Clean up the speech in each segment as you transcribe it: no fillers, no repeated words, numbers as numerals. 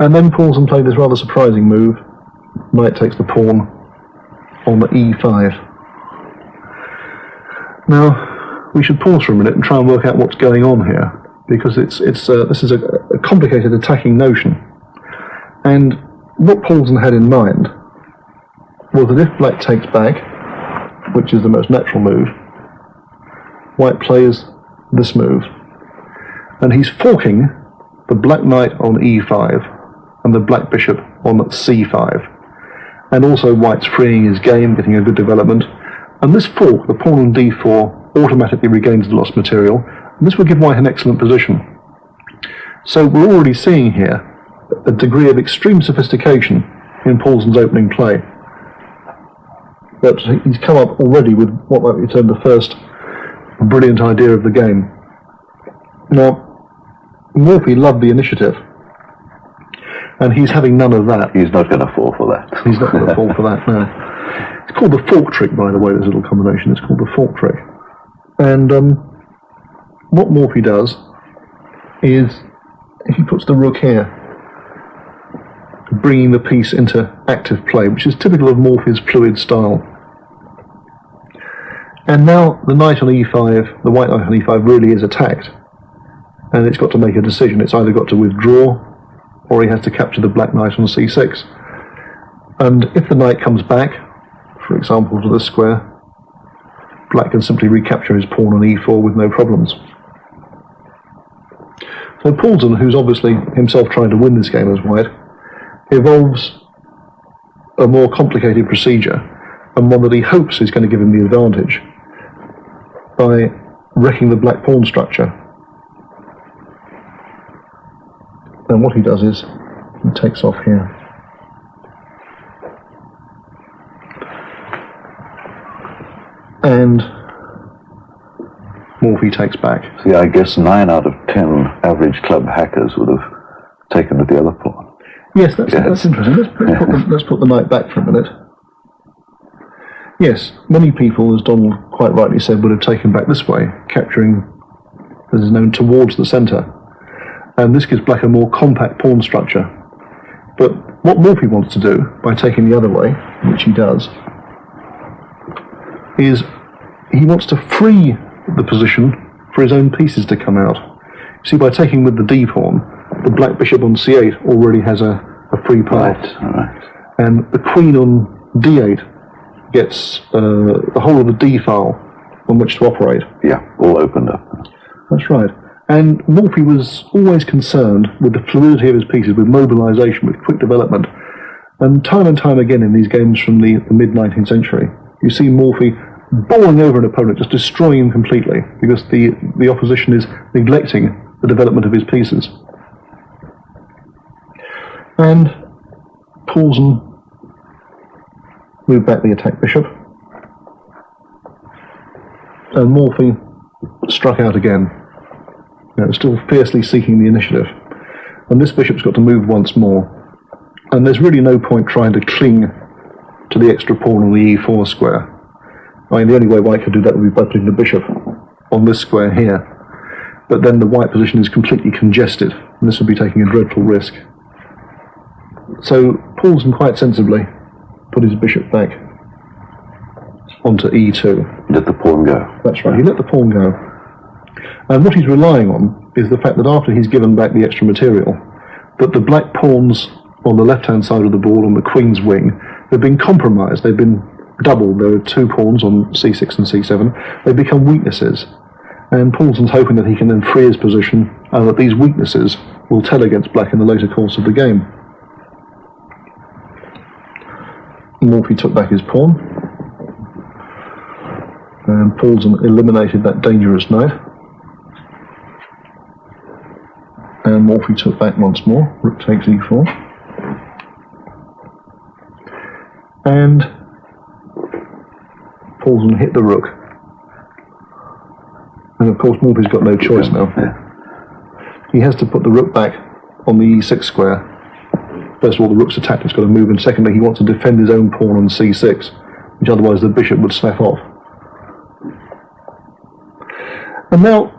And then Paulsen played this rather surprising move. Knight takes the pawn on the e5. Now, we should pause for a minute and try and work out what's going on here, because this is a complicated attacking notion. And what Paulsen had in mind was that if black takes back, which is the most natural move, white plays this move. And he's forking the black knight on e5 and the black bishop on c5. And also white's freeing his game, getting a good development. And this fork, the pawn on d4, automatically regains the lost material. And this will give white an excellent position. So we're already seeing here a degree of extreme sophistication in Paulsen's opening play. But he's come up already with what might be termed the first brilliant idea of the game. Now, Morphy loved the initiative, and he's having none of that. He's not going to fall for that. He's not going to fall for that, no. It's called the fork trick, by the way, this little combination. It's called the fork trick. And what Morphy does is he puts the rook here, bringing the piece into active play, which is typical of Morphy's fluid style. And now the knight on e5, the white knight on e5 really is attacked. And it's got to make a decision. It's either got to withdraw, or he has to capture the black knight on c6. And if the knight comes back, for example, to this square, black can simply recapture his pawn on e4 with no problems. So Paulsen, who's obviously himself trying to win this game as white, evolves a more complicated procedure, and one that he hopes is going to give him the advantage by wrecking the black pawn structure. And what he does is he takes off here. And Morphy takes back. See, I guess 9 out of 10 average club hackers would have taken with the other pawn. Yes, that's interesting. Let's put the knight back for a minute. Yes, many people, as Donald quite rightly said, would have taken back this way, capturing, as is known, towards the centre. And this gives black a more compact pawn structure. But what Morphy wants to do, by taking the other way, which he does, is he wants to free the position for his own pieces to come out. See, by taking with the d-pawn, the black bishop on c8 already has a free path. Right. And the queen on d8 gets the whole of the d-file on which to operate. Yeah, all opened up. That's right. And Morphy was always concerned with the fluidity of his pieces, with mobilization, with quick development. And time again in these games from the mid-19th century, you see Morphy bowling over an opponent, just destroying him completely, because the opposition is neglecting the development of his pieces. And Paulsen moved back the attack bishop, and Morphy struck out again, still fiercely seeking the initiative. And this bishop's got to move once more, and there's really no point trying to cling to the extra pawn on the e4 square. I mean, the only way white could do that would be by putting the bishop on this square here, but then the white position is completely congested, and this would be taking a dreadful risk. So Paulsen quite sensibly put his bishop back onto e2. Let the pawn go. That's right, he let the pawn go. And what he's relying on is the fact that after he's given back the extra material, that the black pawns on the left-hand side of the board, on the queen's wing, have been compromised. They've been doubled. There are 2 pawns on c6 and c7. They become weaknesses. And Paulsen's hoping that he can then free his position, and that these weaknesses will tell against black in the later course of the game. Morphy took back his pawn, and Paulsen eliminated that dangerous knight. And Morphy took back once more. Rook takes e4. And Paulsen hit the rook. And of course Morphy's got no choice now. He has to put the rook back on the e6 square. First of all, the rook's attacked, it's got to move, and secondly, he wants to defend his own pawn on c6, which otherwise the bishop would snap off. And now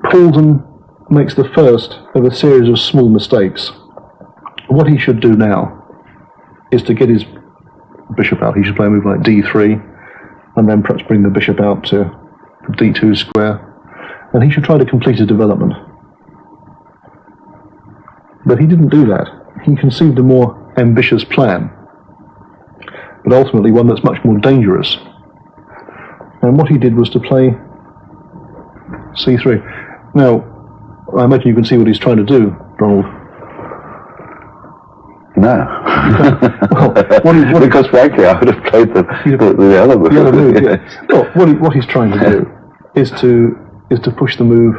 Paulsen makes the first of a series of small mistakes. What he should do now is to get his bishop out. He should play a move like d3, and then perhaps bring the bishop out to d2 square, and he should try to complete his development. But he didn't do that. He conceived a more ambitious plan, but ultimately one that's much more dangerous. And what he did was to play c3. Now, I imagine you can see what he's trying to do, Donald. No. Well, because frankly, I would have played the other move. The other move, yeah. Well, what he's trying to do is to push the move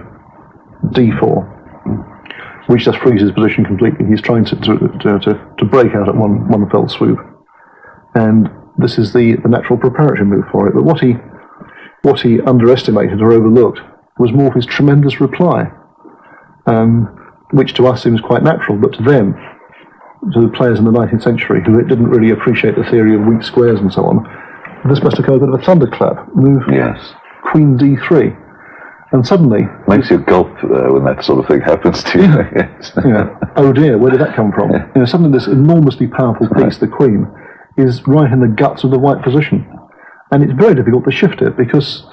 d4, which just frees his position completely. He's trying to break out at one fell swoop, and this is the natural preparatory move for it. But what he underestimated or overlooked was Morphy's tremendous reply, which to us seems quite natural, but to them, to the players in the 19th century who didn't really appreciate the theory of weak squares and so on, this must have come a bit of a thunderclap. Move Yes. Queen d3, and suddenly Makes you gulp when that sort of thing happens to you. Yes. yeah, oh dear, where did that come from? Suddenly this enormously powerful piece, the queen, is right in the guts of the white position, and it's very difficult to shift it because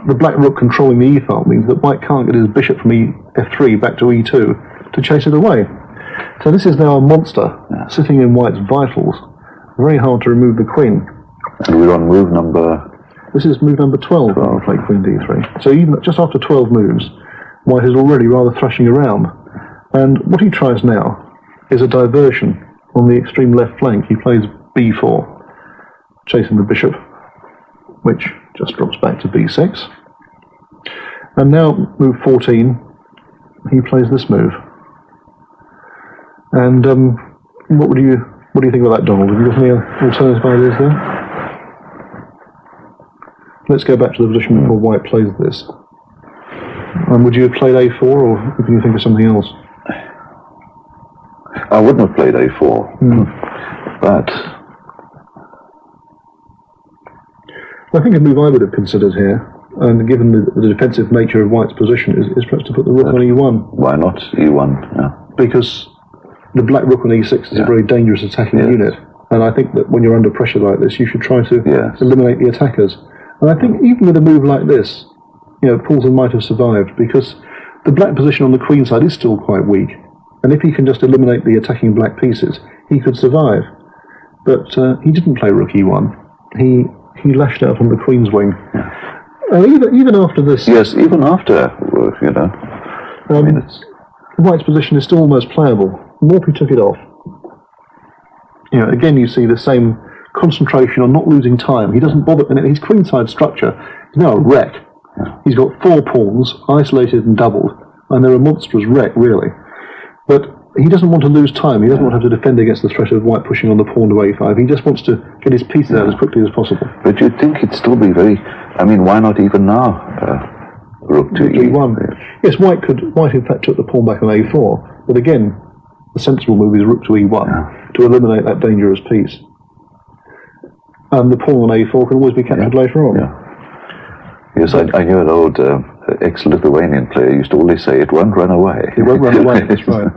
the black rook controlling the e-file means that white can't get his bishop from f3 back to e2 to chase it away. So this is now a monster sitting in white's vitals. Very hard to remove the queen. And we're on move number... This is move number 12, I'll play queen d3. So even just after 12 moves, white is already rather thrashing around. And what he tries now is a diversion on the extreme left flank. He plays b4, chasing the bishop, which just drops back to b6. And now move 14, he plays this move. And what do you think about that, Donald? Have you got any alternative ideas there? Let's go back to the position before white plays this. Would you have played a4, or can you think of something else? I wouldn't have played a4, but... I think a move I would have considered here, and given the defensive nature of white's position, is perhaps to put the rook on e1. Why not e1? Yeah. Because the black rook on e6 is a very dangerous attacking unit, and I think that when you're under pressure like this, you should try to eliminate the attackers. And I think even with a move like this, Paulsen might have survived, because the black position on the queen side is still quite weak, and if he can just eliminate the attacking black pieces, he could survive. But he didn't play rook e1. He lashed out on the queen's wing. Even after this... Yes, even after, White's position is still almost playable. Morphy took it off. Again you see the same concentration on not losing time. He doesn't bother, and his queenside structure is now a wreck. He's got 4 pawns, isolated and doubled, and they're a monstrous wreck, really. But he doesn't want to lose time. He doesn't want to have to defend against the threat of white pushing on the pawn to a5. He just wants to get his pieces out as quickly as possible. But you'd think it'd still be very... why not even now? Rook to e1. Yes, white in fact took the pawn back on a4, but again, the sensible move is rook to e1 to eliminate that dangerous piece. And the pawn on a4 can always be captured later on. Yes, I knew an old ex-Lithuanian player used to always say, it won't run away. It won't run away, that's right.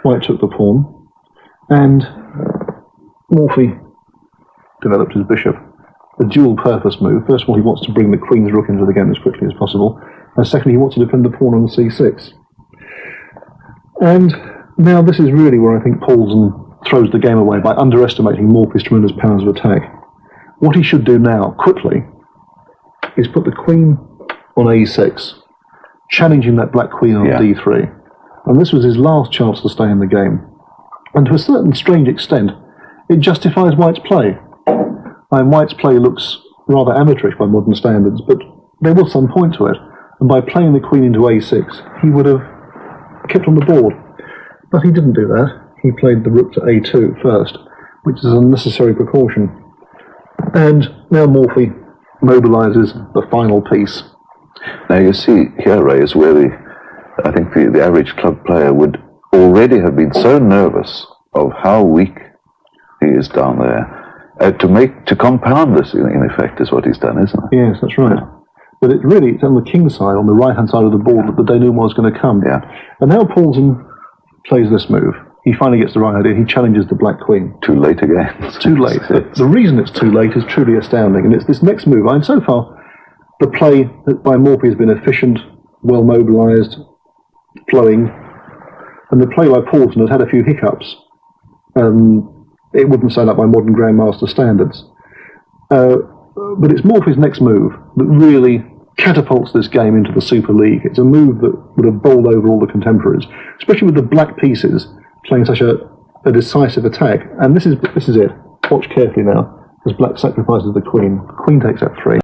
White took the pawn, and Morphy developed his bishop. A dual-purpose move. First of all, he wants to bring the queen's rook into the game as quickly as possible, and secondly, he wants to defend the pawn on c6. And now this is really where I think Paulsen throws the game away by underestimating Morphy's tremendous powers of attack. What he should do now, quickly, is put the queen on a6, challenging that black queen on d3. And this was his last chance to stay in the game. And to a certain strange extent, it justifies white's play. White's play looks rather amateurish by modern standards, but there was some point to it. And by playing the queen into a6, he would have kept on the board. But he didn't do that. He played the rook to a2 first, which is a necessary precaution. And now Morphy mobilizes the final piece. Now you see here, Ray, is where I think the average club player would already have been so nervous of how weak he is down there. To compound this, in effect, is what he's done, isn't it? Yes, that's right. But it's on the king's side, on the right-hand side of the board, that the denouement was going to come. Yeah. And now Paulsen plays this move. He finally gets the right idea. He challenges the black queen. Too late again. Too late. The reason it's too late is truly astounding, and it's this next move. And so far, the play by Morphy has been efficient, well mobilised, flowing, and the play by Paulsen has had a few hiccups. It wouldn't stand up by modern Grandmaster standards. But it's Morphy's next move that really catapults this game into the Super League. It's a move that would have bowled over all the contemporaries, especially with the black pieces playing such a decisive attack. And this is it. Watch carefully now, as black sacrifices the queen. Queen takes f3.